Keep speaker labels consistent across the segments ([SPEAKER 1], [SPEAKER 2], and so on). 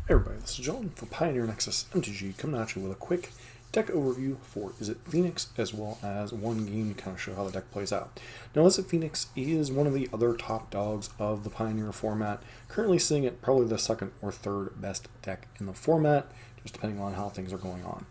[SPEAKER 1] Hey everybody, this is John from Pioneer Nexus MTG coming at you with a quick deck overview for Izzet Phoenix, as well as one game to kind of show how the deck plays out. Now, Izzet Phoenix is one of the other top dogs of the Pioneer format, currently sitting at probably the second or third best deck in the format, just depending on how things are going on.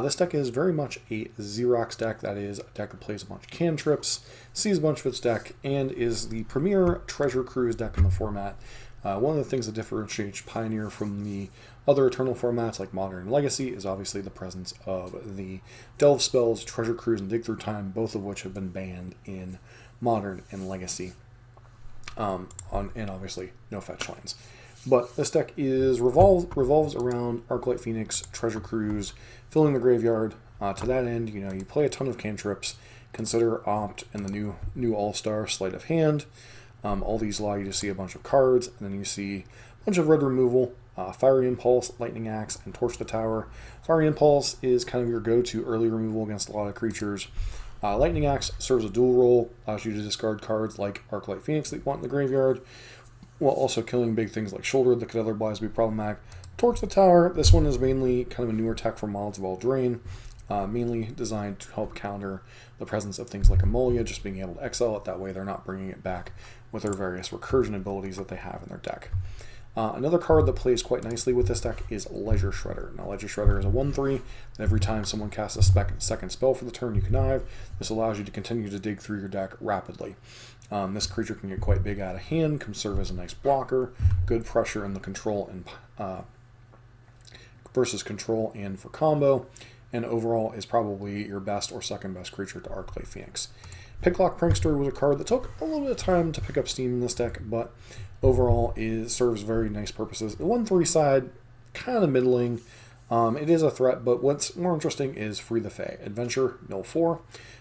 [SPEAKER 1] This deck is very much a Xerox deck, that is, a deck that plays a bunch of cantrips, sees a bunch of its deck, and is the premier treasure cruise deck in the format. One of the things that differentiates Pioneer from the other Eternal formats like Modern and Legacy is obviously the presence of the Delve spells, Treasure Cruise, and Dig Through Time, both of which have been banned in Modern and Legacy, and obviously no fetch lands. But this deck revolves around Arclight Phoenix, Treasure Cruise, filling the graveyard. To that end, you play a ton of cantrips. Consider Opt and the new All-Star Sleight of Hand. All these allow you to see a bunch of cards, and then you see a bunch of red removal, Fiery Impulse, Lightning Axe, and Torch the Tower. Fiery Impulse is kind of your go-to early removal against a lot of creatures. Lightning Axe serves a dual role, allows you to discard cards like Arclight Phoenix that you want in the graveyard, while also killing big things like Shoulder that could otherwise be problematic. Torch the Tower, this one is mainly kind of a newer tech for Mouths of Eldraine, mainly designed to help counter the presence of things like Amolia, just being able to exile it, that way they're not bringing it back with their various recursion abilities that they have in their deck. Another card that plays quite nicely with this deck is Ledger Shredder. Now, Ledger Shredder is a 1/3, and every time someone casts a second spell for the turn, you connive. This allows you to continue to dig through your deck rapidly. This creature can get quite big out of hand, can serve as a nice blocker, good pressure in the control and versus control and for combo, and overall is probably your best or second best creature to Arclight Phoenix. Picklock Prankster was a card that took a little bit of time to pick up steam in this deck, but overall serves very nice purposes. The 1/3 side, kind of middling. It is a threat, but what's more interesting is Free the Fae. Adventure, mill 4.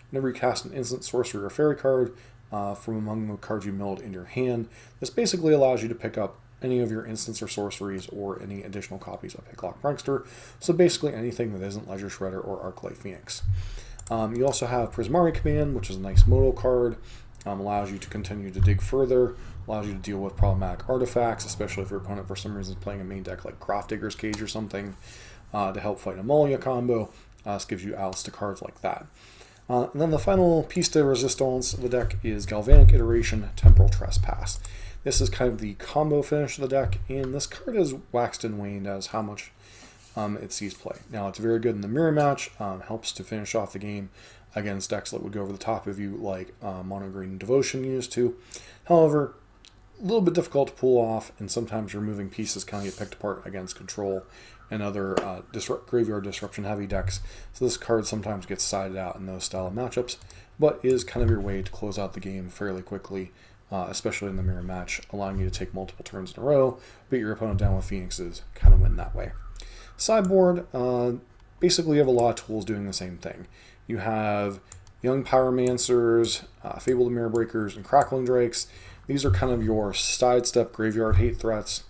[SPEAKER 1] Whenever you cast an instant, sorcery, or fairy card from among the cards you milled in your hand, this basically allows you to pick up any of your instants or sorceries or any additional copies of Picklock Prankster, so basically anything that isn't Ledger Shredder or Arclight Phoenix. You also have Prismari Command, which is a nice modal card, allows you to continue to dig further, allows you to deal with problematic artifacts, especially if your opponent for some reason is playing a main deck like Grafdigger's Cage or something, to help fight a Amolia combo. This gives you outs to cards like that. And then the final piece de resistance of the deck is Galvanic Iteration, Temporal Trespass. This is kind of the combo finish of the deck, and this card has waxed and waned as how much it sees play. Now, it's very good in the mirror match, helps to finish off the game against decks that would go over the top of you, like Mono Green Devotion used to. However, a little bit difficult to pull off, and sometimes your moving pieces kind of get picked apart against Control and other graveyard disruption heavy decks, so this card sometimes gets sided out in those style of matchups, but is kind of your way to close out the game fairly quickly, especially in the mirror match, allowing you to take multiple turns in a row, beat your opponent down with Phoenixes, kind of win that way. Sideboard, basically you have a lot of tools doing the same thing. You have Young Pyromancers, Fabled Mirror Breakers, and Crackling Drakes. These are kind of your sidestep graveyard hate threats.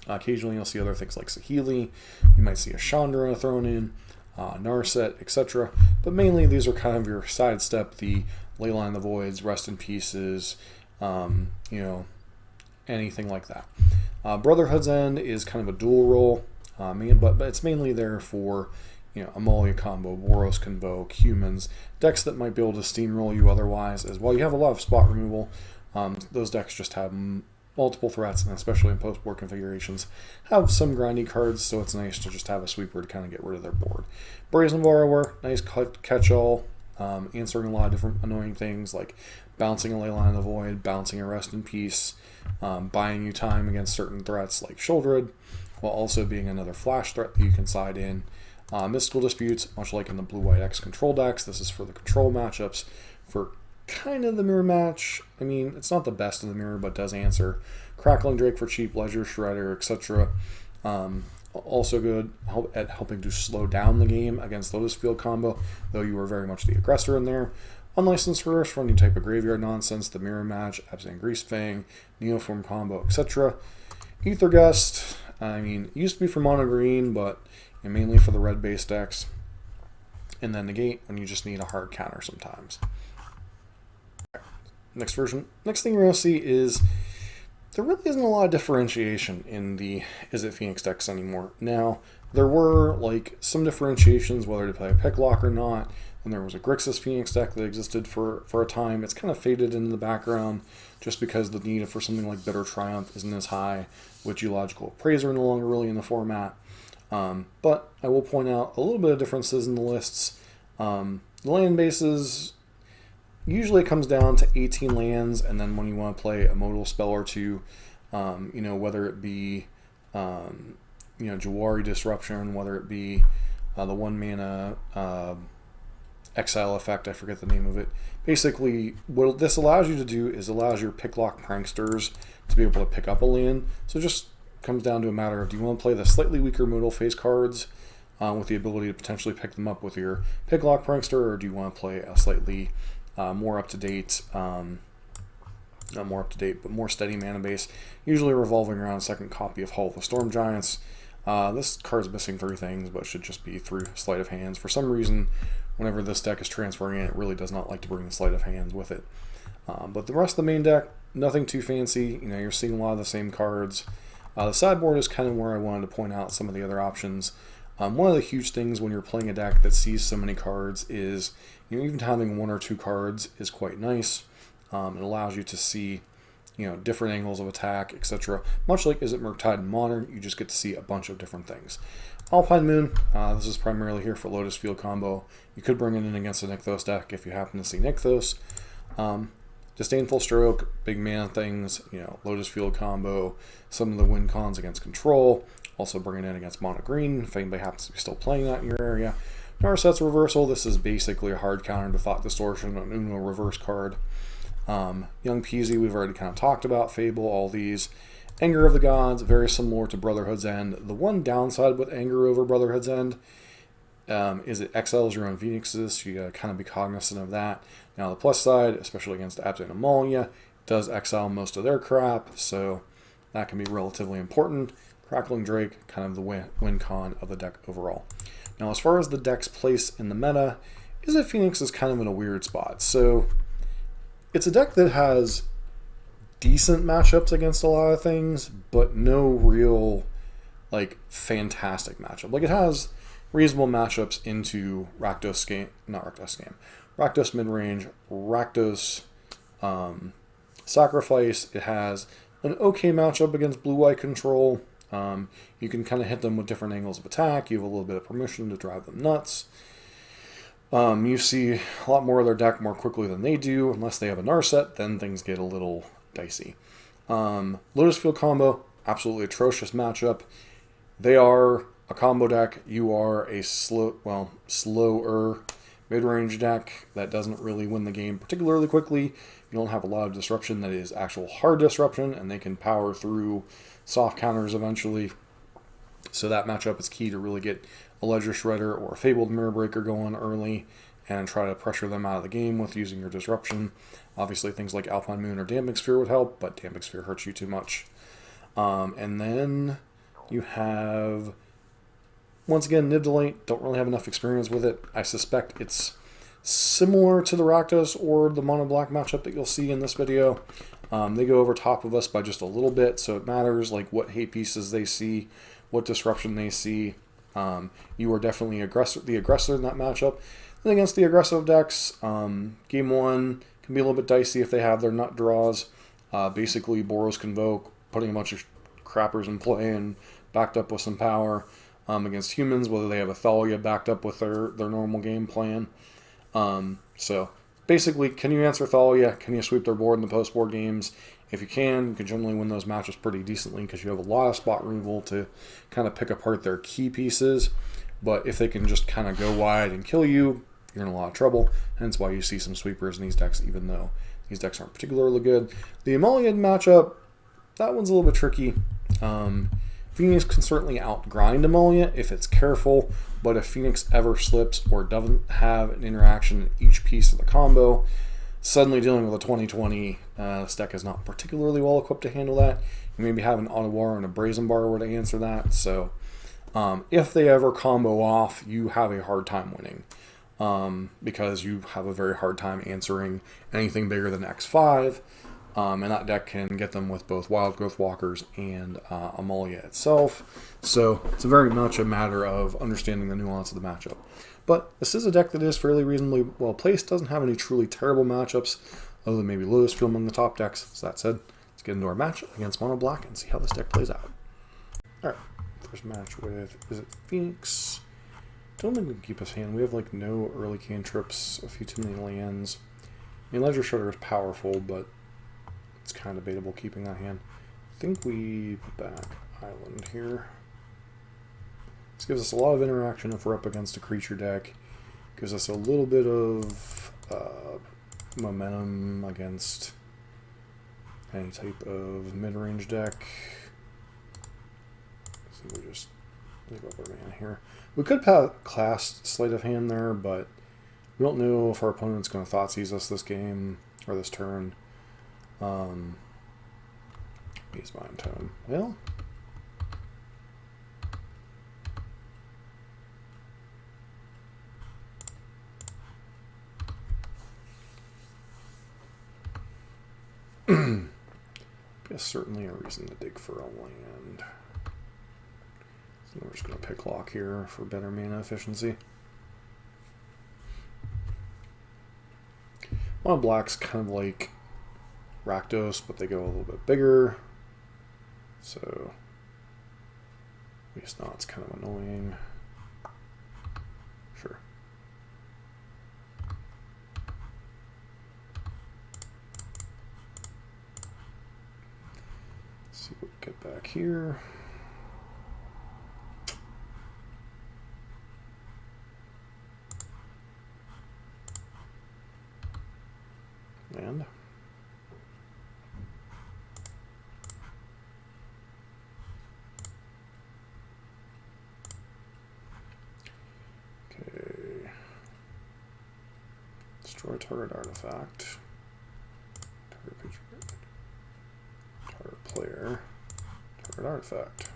[SPEAKER 1] Occasionally you'll see other things like Saheeli, you might see a Chandra thrown in, Narset, etc. But mainly these are kind of your sidestep, the Leyline of the Voids, Rest in Pieces, anything like that. Brotherhood's End is kind of a dual role, but it's mainly there for Amolia combo, Boros Convoke, humans, decks that might be able to steamroll you otherwise, as well. You have a lot of spot removal. Those decks just have multiple threats, and especially in post-board configurations, have some grindy cards, so it's nice to just have a sweeper to kind of get rid of their board. Brazen Borrower, nice catch-all, answering a lot of different annoying things like bouncing a Leyline of the Void, bouncing a Rest in Peace, buying you time against certain threats like Shouldered, while also being another flash threat that you can side in. Mystical Disputes, much like in the Blue-White X control decks, this is for the control matchups. For kind of the mirror match, I mean, it's not the best of the mirror, but does answer. Crackling Drake for cheap, Ledger Shredder, etc. Also good at helping to slow down the game against Lotus Field combo, though you are very much the aggressor in there. Unlicensed Reverse for any type of graveyard nonsense, the mirror match, Absent Greasefang, Neoform combo, etc. Aethergust, I mean, it used to be for mono green, but mainly for the red base decks. And then Negate when you just need a hard counter sometimes. Next thing you're going to see is there really isn't a lot of differentiation in the Izzet Phoenix decks anymore. Now, there were like some differentiations whether to play a Picklock or not, and there was a Grixis Phoenix deck that existed for a time. It's kind of faded into the background just because the need for something like Bitter Triumph isn't as high, with Geological Appraiser no longer really in the format. But I will point out a little bit of differences in the lists. The land bases, usually it comes down to 18 lands, and then when you want to play a modal spell or two, whether it be Jawari Disruption, whether it be the 1 mana exile effect, I forget the name of it. Basically, what this allows you to do is allows your Picklock pranksters to be able to pick up a land. So it just comes down to a matter of, do you want to play the slightly weaker modal phase cards with the ability to potentially pick them up with your Picklock prankster, or do you want to play a slightly more up-to-date, not more up-to-date, but more steady mana base, usually revolving around a second copy of Hall of the Storm Giants. This card's missing 3 things, but should just be through Sleight of Hands. For some reason, whenever this deck is transferring in, it really does not like to bring the Sleight of Hands with it. But the rest of the main deck, nothing too fancy. You're seeing a lot of the same cards. The sideboard is kind of where I wanted to point out some of the other options. One of the huge things when you're playing a deck that sees so many cards is, even having 1 or 2 cards is quite nice. It allows you to see, different angles of attack, etc. Much like Izzet Murktide in Modern, you just get to see a bunch of different things. Alpine Moon, this is primarily here for Lotus Field combo. You could bring it in against a Nykthos deck if you happen to see Nykthos. Disdainful Stroke, big mana things, Lotus Field combo, some of the win cons against control, also bring it in against mono green if anybody happens to be still playing that in your area. Narset's Reversal, this is basically a hard counter to Thought Distortion, an Uno reverse card. Young Peasy, we've already kind of talked about. Fable, all these. Anger of the Gods, very similar to Brotherhood's End. The one downside with Anger over Brotherhood's End is it exiles your own Phoenixes, so you gotta kind of be cognizant of that. Now the plus side, especially against Abzan and Amalia, does exile most of their crap, so that can be relatively important. Crackling Drake, kind of the win con of the deck overall. Now as far as the deck's place in the meta, Izzet Phoenix is kind of in a weird spot. So it's a deck that has decent matchups against a lot of things, but no real fantastic matchup. It has reasonable matchups into Rakdos Midrange, Rakdos Sacrifice. It has an okay matchup against Blue-White Control. You can kind of hit them with different angles of attack. You have a little bit of permission to drive them nuts. You see a lot more of their deck more quickly than they do. Unless they have a Narset, then things get a little dicey. Lotus Field combo, absolutely atrocious matchup. They are a combo deck. You are a slower mid-range deck that doesn't really win the game particularly quickly. You don't have a lot of disruption that is actual hard disruption, and they can power through soft counters eventually. So that matchup is key to really get a Ledger Shredder or a Fabled Mirror Breaker going early and try to pressure them out of the game with using your disruption. Obviously things like Alpine Moon or Damping Sphere would help, but Damping Sphere hurts you too much. And then you have, once again, Nibdelite. Don't really have enough experience with it. I suspect it's similar to the Rakdos or the Mono Black matchup that you'll see in this video. They go over top of us by just a little bit, so it matters what hate pieces they see, what disruption they see. You are definitely the aggressor in that matchup. Then against the aggressive decks, game 1 can be a little bit dicey if they have their nut draws. Basically, Boros Convoke, putting a bunch of crappers in play and backed up with some power. Against humans, whether they have a Thalia backed up with their normal game plan. So basically, can you answer Thalia? Can you sweep their board in the post-board games? If you can generally win those matches pretty decently because you have a lot of spot removal to kind of pick apart their key pieces. But if they can just kind of go wide and kill you, you're in a lot of trouble. Hence why you see some sweepers in these decks, even though these decks aren't particularly good. The Amalian matchup, that one's a little bit tricky. Phoenix can certainly outgrind Amalia if it's careful, but if Phoenix ever slips or doesn't have an interaction in each piece of the combo, suddenly dealing with a 2020, this deck is not particularly well equipped to handle that. You maybe have an Ottawa and a Brazen Bar to answer that, so if they ever combo off, you have a hard time winning, because you have a very hard time answering anything bigger than X5. And that deck can get them with both Wild Growth Walkers and Amalia itself. So it's very much a matter of understanding the nuance of the matchup. But this is a deck that is fairly reasonably well placed. Doesn't have any truly terrible matchups, other than maybe Lotus Field among the top decks. So that said, let's get into our match against Mono Black and see how this deck plays out. Alright, first match with Izzet Phoenix. Don't think we can keep his hand. We have like no early cantrips, a few too many lands. I mean, Ledger Shredder is powerful, but it's kind of debatable keeping that hand. I think we put back Island here. This gives us a lot of interaction if we're up against a creature deck. Gives us a little bit of momentum against any type of mid-range deck. So we just leave up our mana here. We could cast Sleight of Hand there, but we don't know if our opponent's going to Thoughtseize us this game or this turn. He's Mind Tome. Well, guess certainly a reason to dig for a land. So we're just going to pick Lock here for better mana efficiency. Mono Black's kind of like Rakdos, but they go a little bit bigger. So, at least not, it's kind of annoying. Sure. Let's see what we get back here. Land. Okay. Destroy target artifact. Target creature. Target player. Target artifact.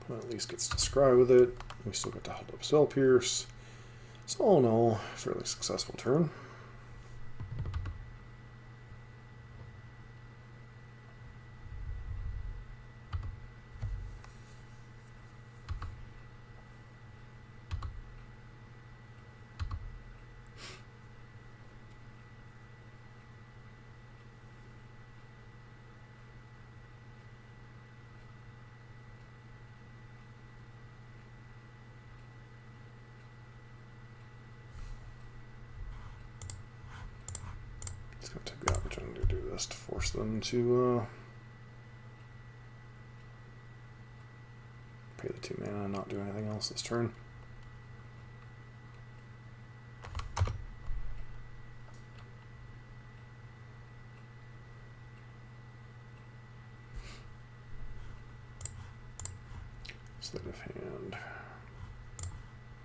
[SPEAKER 1] At least gets to scry with it. We still get to hold up Spell Pierce. So all in all, fairly successful turn. It's going to take the opportunity to do this to force them to pay the 2 mana and not do anything else this turn. Sleight of Hand.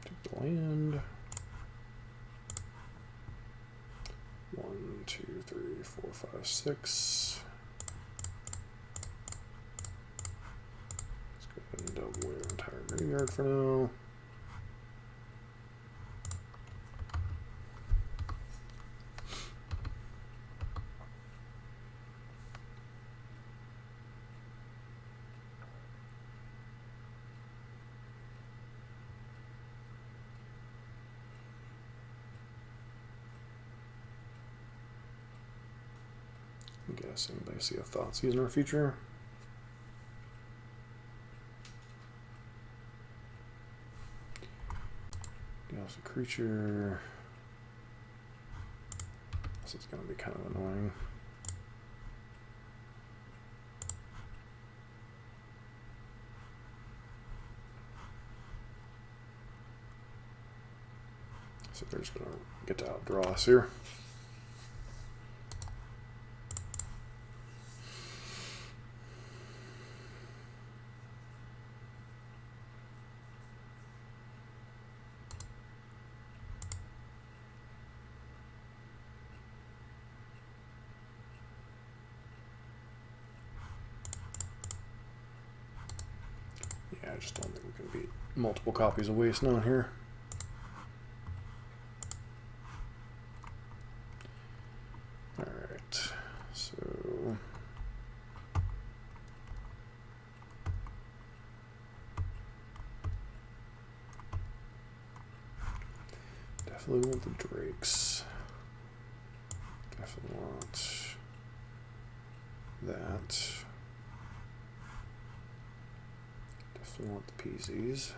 [SPEAKER 1] Take the land. 1, 2, 3, 4, 5, 6. Let's go ahead and double our entire graveyard for now. I guess anybody see a Thoughtseize in our future? Guess a creature. This is going to be kind of annoying. So they're just going to get to outdraw us here. Yeah, I just don't think we can beat multiple copies of Waste Not here. Alright, so... definitely want the Drakes. Definitely want that. Definitely want the PZs.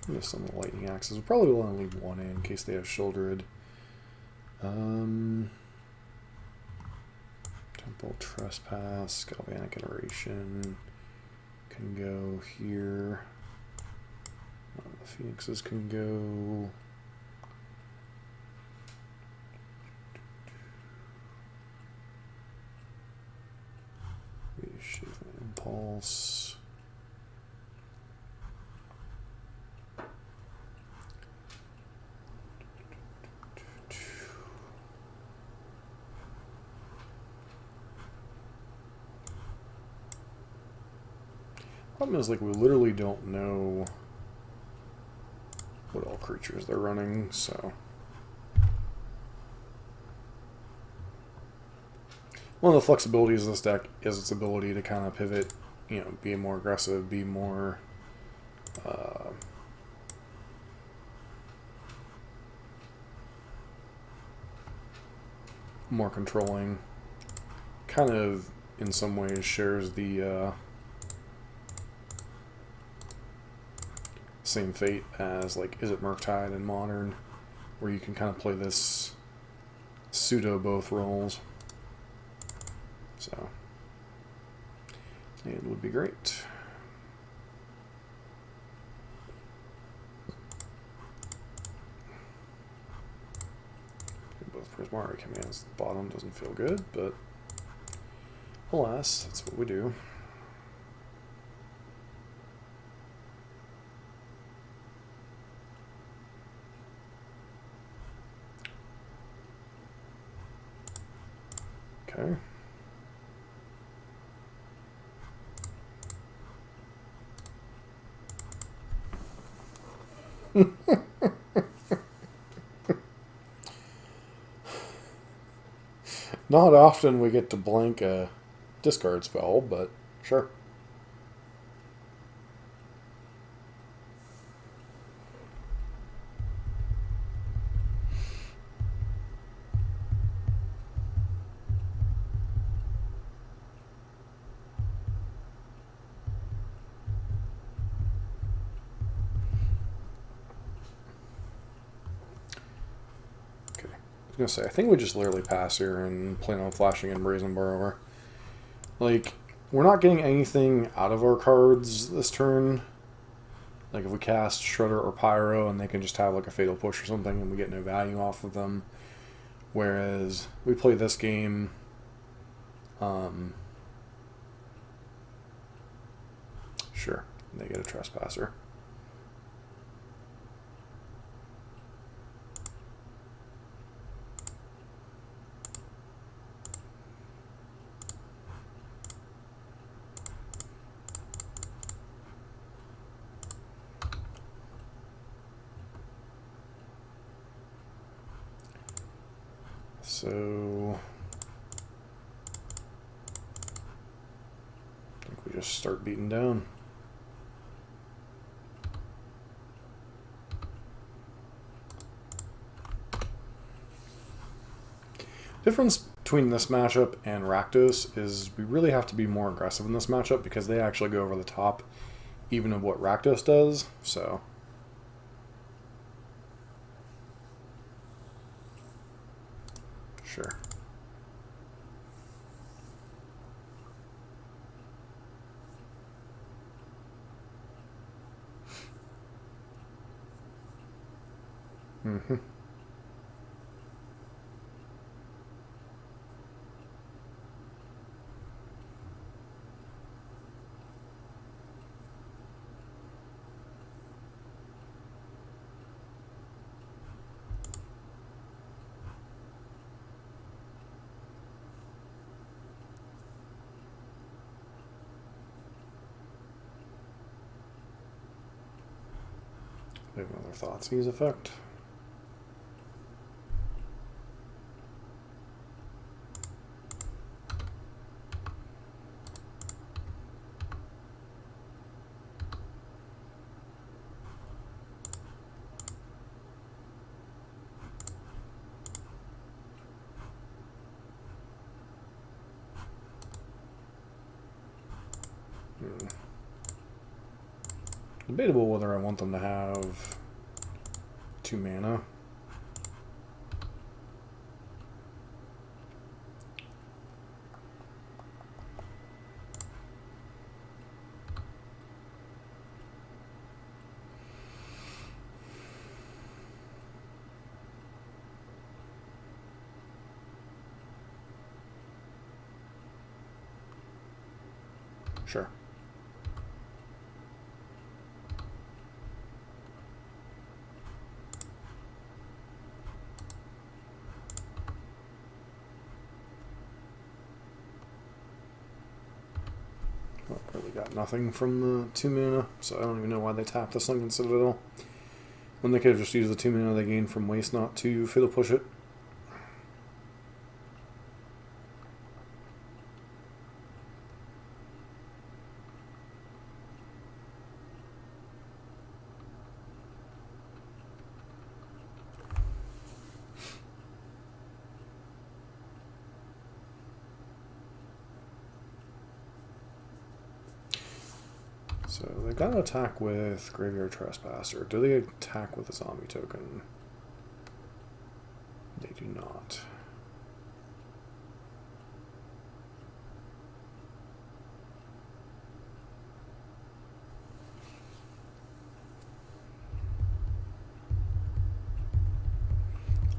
[SPEAKER 1] Miss some of the lightning axes. We'll probably want to leave one in case they have shouldered. Temple Trespass, Galvanic Iteration can go here. The Phoenixes can go. Reshape Impulse. Problem is, like, we literally don't know what all creatures they're running, so. One of the flexibilities of this deck is its ability to kind of pivot, you know, be more aggressive, be more more controlling. Kind of, in some ways, shares the same fate as, like, Izzet Murktide in Modern, where you can kind of play this pseudo both roles. So, it would be great. Both Prismari commands at the bottom doesn't feel good, but alas, that's what we do. Okay. Not often we get to blank a discard spell, but sure. I was gonna say, I think we just literally pass here and plan on flashing in Brazen Borrower. Like, we're not getting anything out of our cards this turn. Like, if we cast Shredder or Pyro and they can just have like a Fatal Push or something and we get no value off of them. Whereas we play this game, sure, they get a Trespasser. So I think we just start beating down. Difference between this matchup and Rakdos is we really have to be more aggressive in this matchup because they actually go over the top even of what Rakdos does, so. Sure. Mm-hmm. They have another Thoughtseize effect. Debatable whether I want them to have 2 mana. Sure. Well, really got nothing from the 2 mana, so I don't even know why they tapped the Sunken Citadel. When they could have just used the 2 mana they gained from Waste Not to Fatal Push it. So they've got to attack with Graveyard Trespasser. Do they attack with a zombie token? They do not.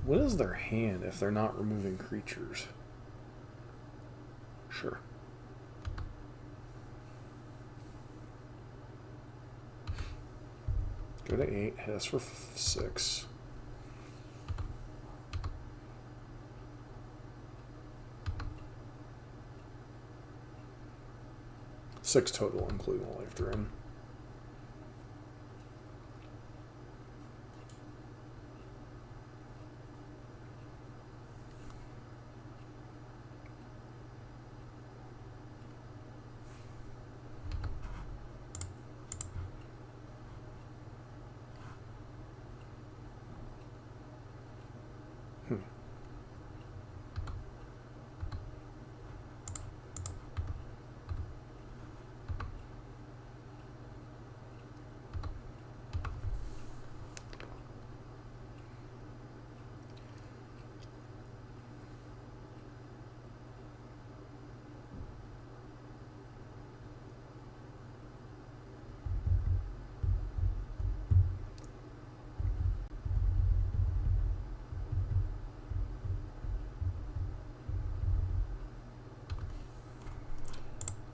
[SPEAKER 1] What is their hand if they're not removing creatures? Sure. Go to 8, hit us for 6. Six total, including the life drain.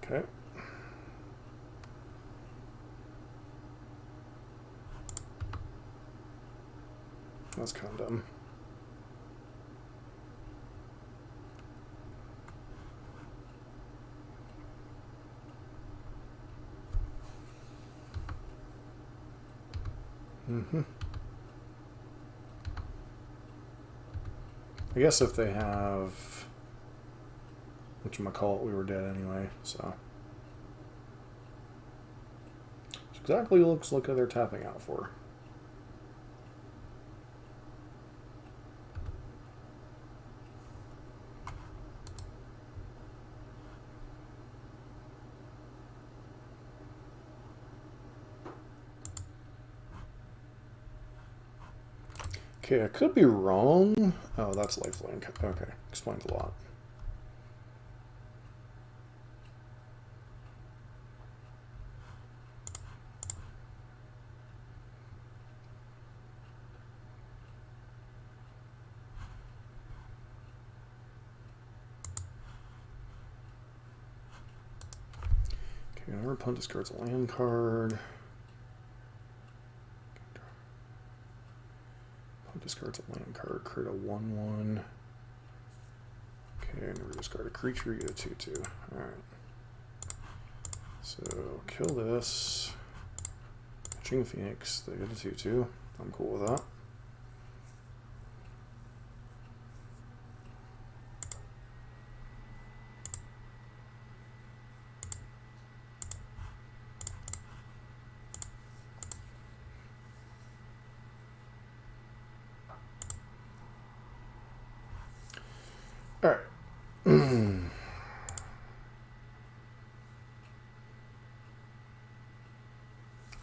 [SPEAKER 1] Okay. That's kind of dumb. I guess if they have whatchamacallit, we were dead anyway, so. It's exactly looks like they're tapping out for. Okay, I could be wrong. Oh, that's lifelink. Okay, explains a lot. Okay, our opponent discards a land card. Discards a land card, create a 1/1. Okay, never discard a creature, get a 2/2. Alright. So kill this. King of Phoenix, they get a 2/2. I'm cool with that. Alright.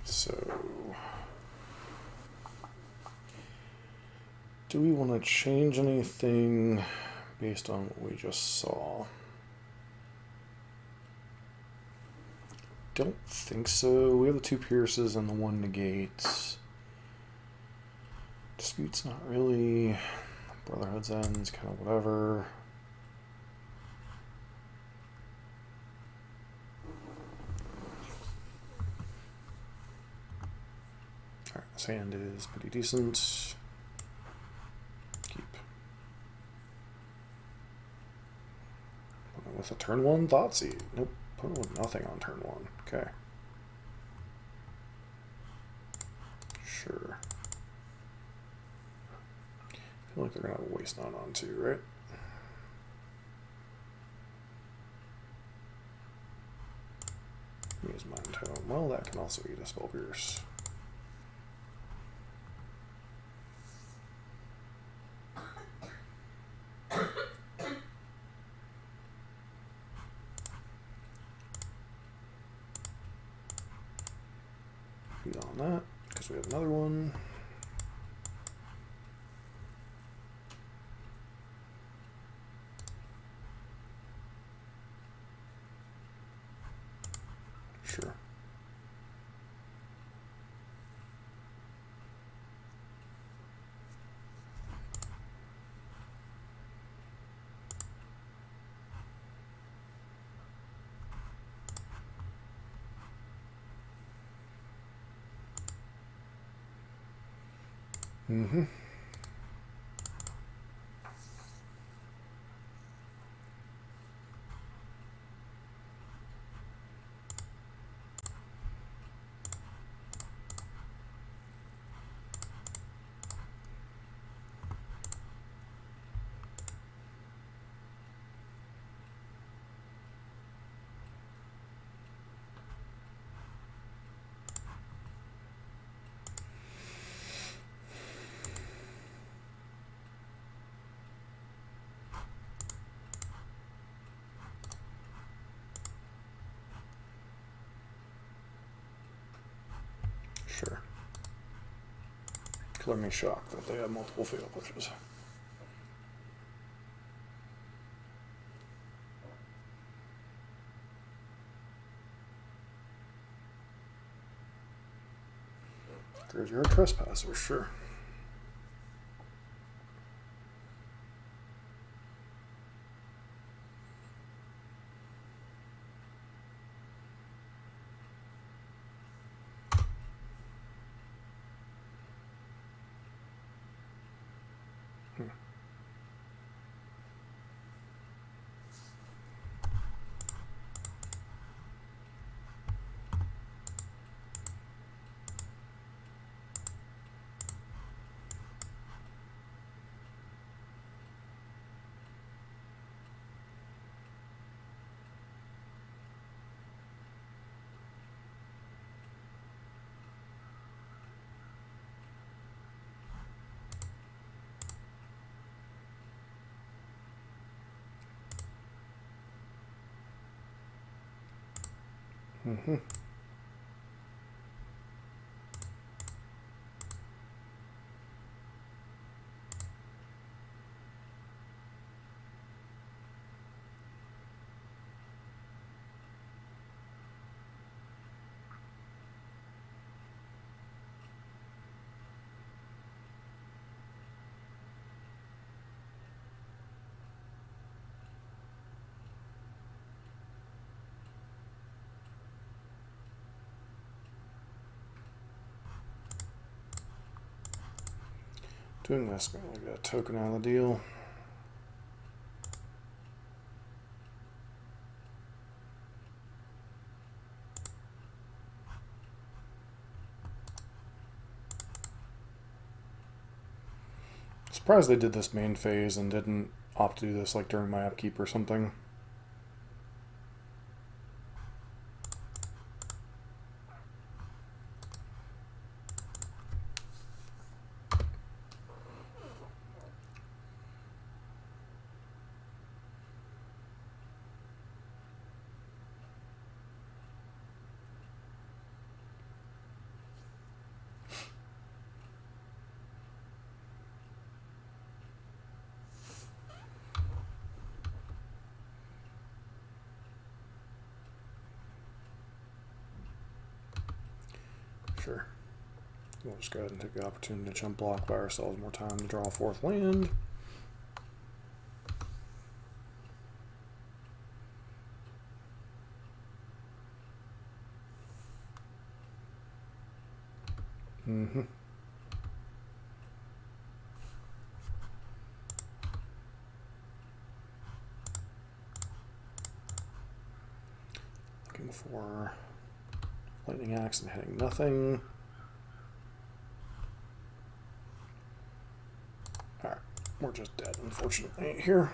[SPEAKER 1] So, do we want to change anything based on what we just saw? Don't think so. We have the 2 Pierces and the 1 Negates. Dispute's not really. Brotherhood's End's kind of whatever. Alright, this hand is pretty decent. Keep. Put it with a turn 1 Thoughtseize. Nope, put it with nothing on turn 1. Okay. Sure. I feel like they're going to have a waste none on 2, right? Use Mind Tome. Well, that can also eat a Spell Pierce. Beat on that, because we have another one. Sure. Mm-hmm. Sure. Color me shocked that they have multiple fatal pushes. There's your trespasser, sure. Mm-hmm. Doing this, gonna get a token out of the deal. surprised they did this main phase and didn't opt to do this like during my upkeep or something. Sure. We'll just go ahead and take the opportunity to jump block, buy ourselves more time to draw a 4th land. Mm-hmm. Looking for lightning axe and hitting nothing. Alright, we're just dead, unfortunately, here.